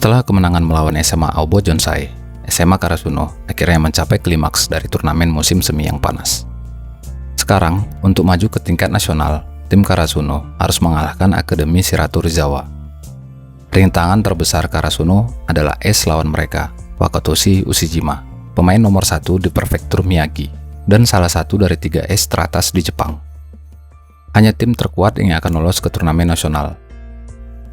Setelah kemenangan melawan SMA Aoba Jonsai, SMA Karasuno akhirnya mencapai klimaks dari turnamen musim semi yang panas. Sekarang, untuk maju ke tingkat nasional, tim Karasuno harus mengalahkan Akademi Shiratorizawa. Rintangan terbesar Karasuno adalah ace lawan mereka, Wakatoshi Ushijima, pemain nomor 1 di prefektur Miyagi, dan salah satu dari 3 ace teratas di Jepang. Hanya tim terkuat yang akan lolos ke turnamen nasional.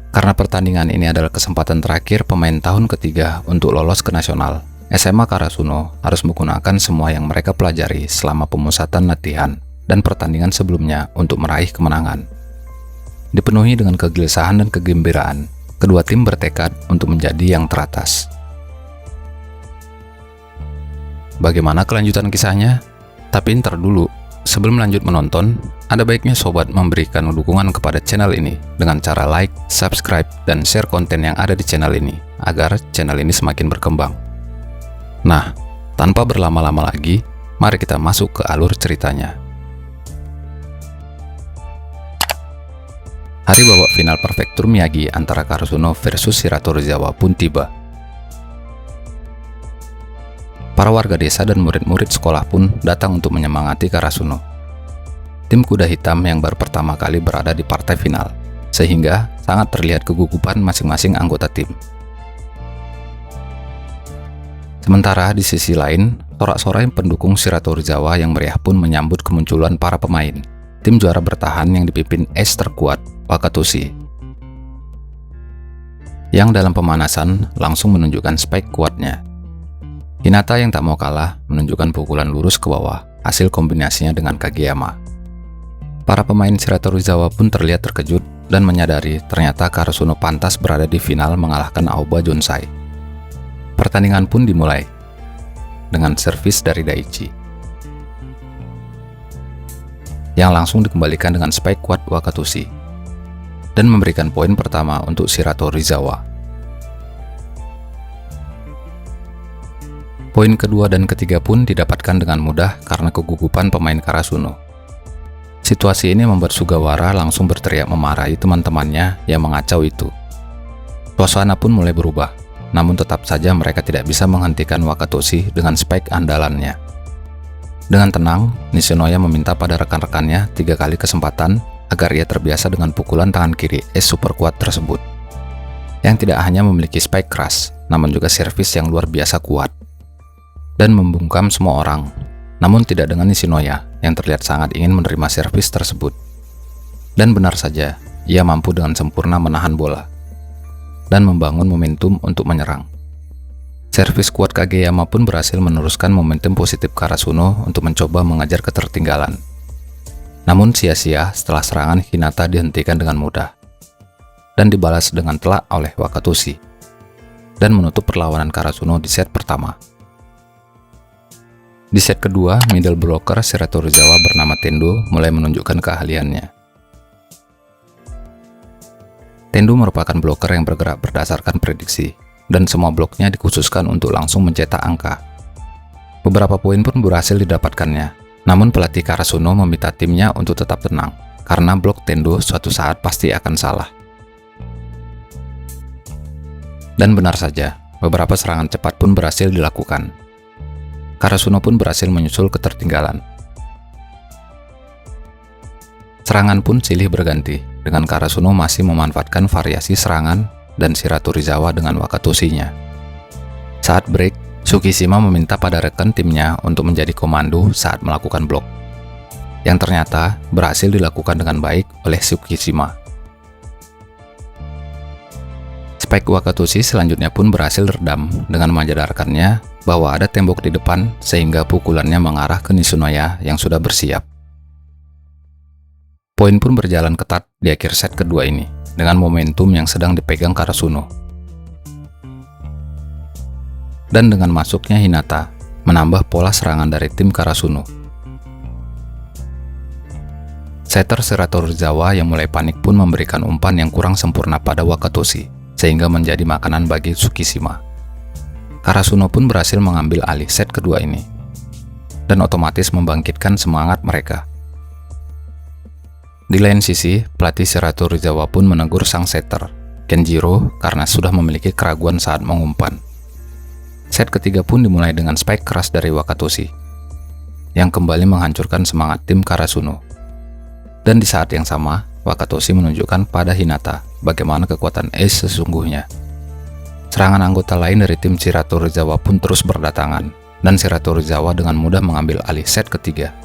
Karena pertandingan ini adalah kesempatan terakhir pemain tahun ketiga untuk lolos ke nasional, SMA Karasuno harus menggunakan semua yang mereka pelajari selama pemusatan latihan dan pertandingan sebelumnya untuk meraih kemenangan. Dipenuhi dengan kegelisahan dan kegembiraan, kedua tim bertekad untuk menjadi yang teratas. Bagaimana kelanjutan kisahnya? Tapi ntar dulu, sebelum lanjut menonton, ada baiknya sobat memberikan dukungan kepada channel ini dengan cara like, subscribe, dan share konten yang ada di channel ini agar channel ini semakin berkembang. Nah, tanpa berlama-lama lagi, mari kita masuk ke alur ceritanya. Hari babak final prefektur Miyagi antara Karasuno versus Shiratorizawa pun tiba. Para warga desa dan murid-murid sekolah pun datang untuk menyemangati Karasuno. Tim kuda hitam yang baru pertama kali berada di partai final, sehingga sangat terlihat kegugupan masing-masing anggota tim. Sementara di sisi lain, sorak-sorai pendukung Shiratorizawa yang meriah pun menyambut kemunculan para pemain tim juara bertahan yang dipimpin ace terkuat, Wakatoshi, yang dalam pemanasan langsung menunjukkan spike kuatnya. Hinata yang tak mau kalah menunjukkan pukulan lurus ke bawah, hasil kombinasinya dengan Kageyama. Para pemain Shiratorizawa pun terlihat terkejut dan menyadari ternyata Karasuno pantas berada di final mengalahkan Aoba Jonsai. Pertandingan pun dimulai dengan servis dari Daichi, yang langsung dikembalikan dengan spike kuat Wakatoshi dan memberikan poin pertama untuk Shiratorizawa. Poin kedua dan ketiga pun didapatkan dengan mudah karena kegugupan pemain Karasuno. Situasi ini membuat Sugawara langsung berteriak memarahi teman-temannya yang mengacau itu. Suasana pun mulai berubah, namun tetap saja mereka tidak bisa menghentikan Wakatoshi dengan spike andalannya. Dengan tenang, Nishinoya meminta pada rekan-rekannya 3 kali kesempatan agar ia terbiasa dengan pukulan tangan kiri ace super kuat tersebut, yang tidak hanya memiliki spike keras, namun juga servis yang luar biasa kuat dan membungkam semua orang. Namun tidak dengan Nishinoya yang terlihat sangat ingin menerima servis tersebut. Dan benar saja, ia mampu dengan sempurna menahan bola dan membangun momentum untuk menyerang. Servis kuat Kageyama pun berhasil meneruskan momentum positif Karasuno untuk mencoba mengejar ketertinggalan. Namun sia-sia setelah serangan Hinata dihentikan dengan mudah dan dibalas dengan telak oleh Wakatoshi dan menutup perlawanan Karasuno di set pertama. Di set kedua, middle blocker Shiratorizawa bernama Tendo mulai menunjukkan keahliannya. Tendo merupakan blocker yang bergerak berdasarkan prediksi, dan semua bloknya dikhususkan untuk langsung mencetak angka. Beberapa poin pun berhasil didapatkannya, namun pelatih Karasuno meminta timnya untuk tetap tenang, karena blok Tendo suatu saat pasti akan salah. Dan benar saja, beberapa serangan cepat pun berhasil dilakukan. Karasuno pun berhasil menyusul ketertinggalan. Serangan pun silih berganti, dengan Karasuno masih memanfaatkan variasi serangan dan Shiratorizawa dengan Wakatoshinya. Saat break, Tsukishima meminta pada rekan timnya untuk menjadi komando saat melakukan blok, yang ternyata berhasil dilakukan dengan baik oleh Tsukishima. Spike Wakatoshi selanjutnya pun berhasil redam dengan menyadarkannya bahwa ada tembok di depan sehingga pukulannya mengarah ke Nishinoya yang sudah bersiap. Poin pun berjalan ketat di akhir set kedua ini dengan momentum yang sedang dipegang Karasuno. Dan dengan masuknya Hinata, menambah pola serangan dari tim Karasuno. Setter Shiratorizawa yang mulai panik pun memberikan umpan yang kurang sempurna pada Wakatoshi, sehingga menjadi makanan bagi Tsukishima. Karasuno pun berhasil mengambil alih set kedua ini, dan otomatis membangkitkan semangat mereka. Di lain sisi, pelatih Shiratorizawa pun menegur sang setter Kenjiro karena sudah memiliki keraguan saat mengumpan. Set ketiga pun dimulai dengan spike keras dari Wakatoshi, yang kembali menghancurkan semangat tim Karasuno. Dan di saat yang sama, Wakatoshi menunjukkan pada Hinata bagaimana kekuatan Ace sesungguhnya. Serangan anggota lain dari tim Shiratorizawa pun terus berdatangan, dan Shiratorizawa dengan mudah mengambil alih set ketiga.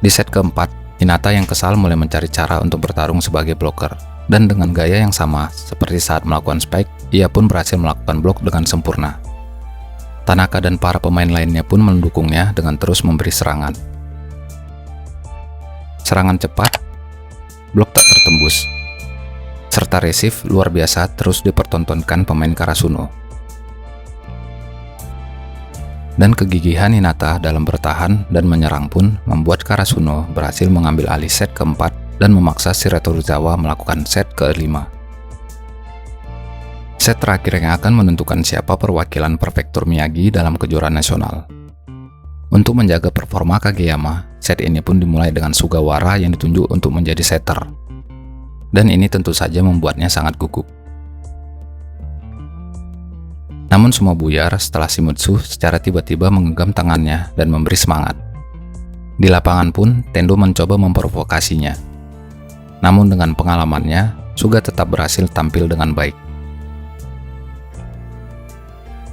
Di set keempat, Hinata yang kesal mulai mencari cara untuk bertarung sebagai blocker, dan dengan gaya yang sama seperti saat melakukan spike, ia pun berhasil melakukan blok dengan sempurna. Tanaka dan para pemain lainnya pun mendukungnya dengan terus memberi serangan. Serangan cepat, blok tak tertembus, serta resif luar biasa terus dipertontonkan pemain Karasuno. Dan kegigihan Hinata dalam bertahan dan menyerang pun membuat Karasuno berhasil mengambil alih set keempat dan memaksa Shiratorizawa melakukan set kelima. Set terakhir yang akan menentukan siapa perwakilan Prefektur Miyagi dalam kejuaraan nasional. Untuk menjaga performa Kageyama, set ini pun dimulai dengan Sugawara yang ditunjuk untuk menjadi setter. Dan ini tentu saja membuatnya sangat gugup. Namun semua buyar setelah Shimutsu secara tiba-tiba menggenggam tangannya dan memberi semangat. Di lapangan pun, Tendo mencoba memprovokasinya. Namun dengan pengalamannya, Suga tetap berhasil tampil dengan baik.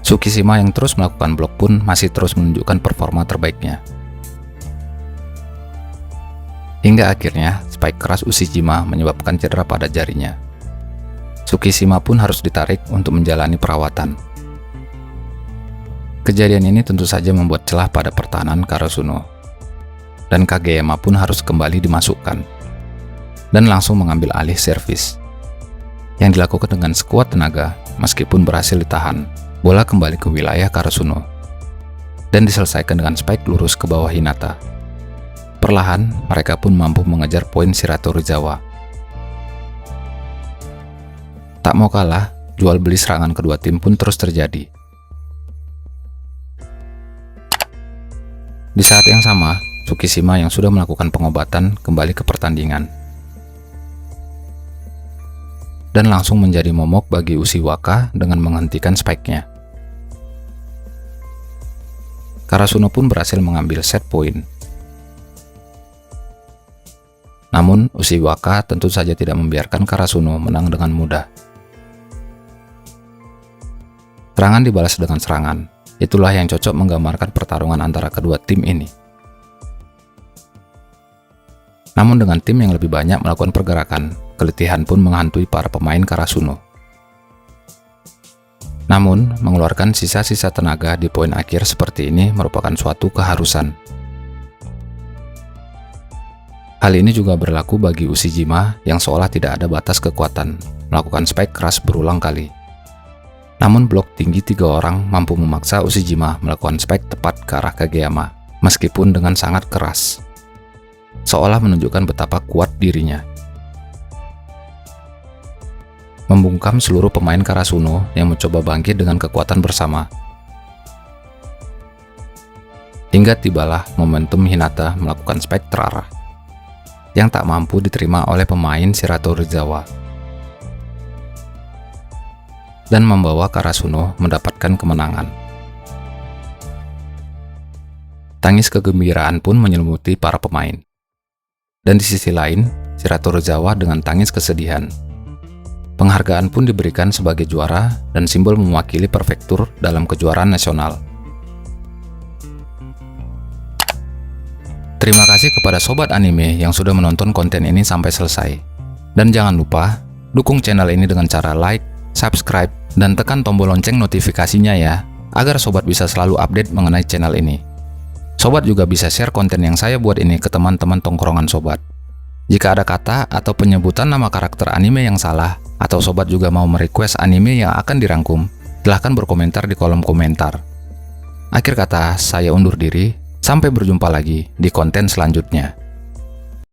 Tsukishima yang terus melakukan blok pun masih terus menunjukkan performa terbaiknya. Hingga akhirnya, spike keras Ushijima menyebabkan cedera pada jarinya. Tsukishima pun harus ditarik untuk menjalani perawatan. Kejadian ini tentu saja membuat celah pada pertahanan Karasuno, dan Kageyama pun harus kembali dimasukkan, dan langsung mengambil alih servis. Yang dilakukan dengan sekuat tenaga, meskipun berhasil ditahan, bola kembali ke wilayah Karasuno, dan diselesaikan dengan spike lurus ke bawah Hinata. Perlahan, mereka pun mampu mengejar poin Shiratorizawa. Tak mau kalah, jual beli serangan kedua tim pun terus terjadi. Di saat yang sama, Tsukishima yang sudah melakukan pengobatan kembali ke pertandingan. Dan langsung menjadi momok bagi Ushiwaka dengan menghentikan spike-nya. Karasuno pun berhasil mengambil set point. Namun, Ushiwaka tentu saja tidak membiarkan Karasuno menang dengan mudah. Serangan dibalas dengan serangan. Itulah yang cocok menggambarkan pertarungan antara kedua tim ini. Namun dengan tim yang lebih banyak melakukan pergerakan, keletihan pun menghantui para pemain Karasuno. Namun, mengeluarkan sisa-sisa tenaga di poin akhir seperti ini merupakan suatu keharusan. Hal ini juga berlaku bagi Ushijima yang seolah tidak ada batas kekuatan, melakukan spike keras berulang kali. Namun blok tinggi 3 orang mampu memaksa Ushijima melakukan spike tepat ke arah Kageyama, meskipun dengan sangat keras. Seolah menunjukkan betapa kuat dirinya. Membungkam seluruh pemain Karasuno yang mencoba bangkit dengan kekuatan bersama. Hingga tibalah momentum Hinata melakukan spike terarah, yang tak mampu diterima oleh pemain Shiratorizawa. Dan membawa Karasuno mendapatkan kemenangan. Tangis kegembiraan pun menyelimuti para pemain. Dan di sisi lain, Shiratorizawa dengan tangis kesedihan. Penghargaan pun diberikan sebagai juara dan simbol mewakili prefektur dalam kejuaraan nasional. Terima kasih kepada sobat anime yang sudah menonton konten ini sampai selesai. Dan jangan lupa, dukung channel ini dengan cara like, subscribe, dan tekan tombol lonceng notifikasinya ya, agar sobat bisa selalu update mengenai channel ini. Sobat juga bisa share konten yang saya buat ini ke teman-teman tongkrongan sobat. Jika ada kata atau penyebutan nama karakter anime yang salah, atau sobat juga mau merequest anime yang akan dirangkum, silahkan berkomentar di kolom komentar. Akhir kata, saya undur diri, sampai berjumpa lagi di konten selanjutnya.